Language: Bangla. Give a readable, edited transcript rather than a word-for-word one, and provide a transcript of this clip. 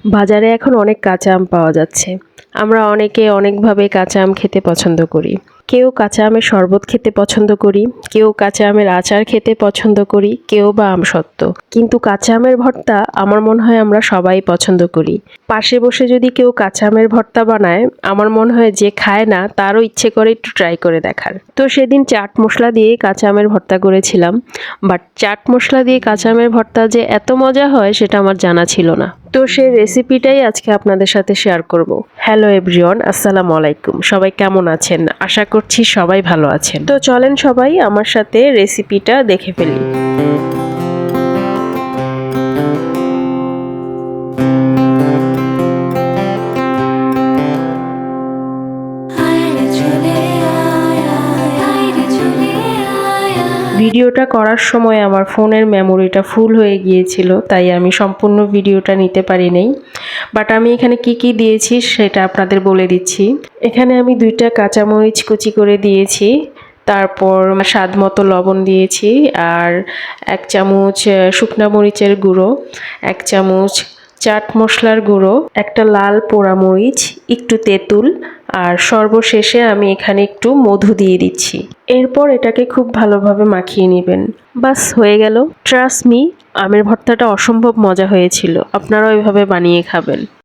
বাজারে এখন অনেক কাঁচা আম পাওয়া যাচ্ছে। আমরা অনেকে অনেকভাবে কাঁচা আম খেতে পছন্দ করি। কেউ কাঁচা আমের শরবত খেতে পছন্দ করি, কেউ কাঁচা আমের আচার খেতে পছন্দ করি, কেউ বা আমসত্ত্ব। কিন্তু কাঁচা আমের ভর্তা আমার মনে হয় আমরা সবাই পছন্দ করি। পাশে বসে যদি কেউ কাঁচা আমের ভর্তা বানায়, আমার মনে হয় যে খায় না তারও ইচ্ছে করে একটু ট্রাই করে দেখার। তো সেদিন চাট মশলা দিয়ে কাঁচা আমের ভর্তা করেছিলাম, বাট চাট মশলা দিয়ে কাঁচা আমের ভর্তা যে এত মজা হয় সেটা আমার জানা ছিল না। তো সেই রেসিপিটাই আজকে আপনাদের সাথে শেয়ার করব। হ্যালো এভরিওয়ান, আসসালামু আলাইকুম। সবাই কেমন আছেন? আশা করছি সবাই ভালো আছেন। তো চলেন সবাই আমার সাথে রেসিপিটা দেখে ফেলি। ভিডিওটা করার সময় আমার ফোনের মেমোরিটা ফুল হয়ে গিয়েছিল, তাই আমি সম্পূর্ণ ভিডিওটা নিতে পারি নাই। বাট আমি এখানে কি দিয়েছি সেটা আপনাদের বলে দিচ্ছি। এখানে আমি 2টা কাঁচামরিচ কুচি করে দিয়েছি, তারপর স্বাদ মতো লবণ দিয়েছি, আর 1 চামচ শুকনা মরিচের গুঁড়ো, 1 চামচ চাট মশলার গুঁড়ো, একটা লাল পোড়া মরিচ, একটু তেঁতুল, আর সর্বশেষে আমি এখানে একটু মধু দিয়ে দিচ্ছি। এরপর এটাকে খুব ভালোভাবে মাখিয়ে নেবেন। বাস হয়ে গেল। ট্রাস্ট মি, আমের ভর্তাটা অসম্ভব মজা হয়েছিল। আপনারাও এভাবে বানিয়ে খাবেন।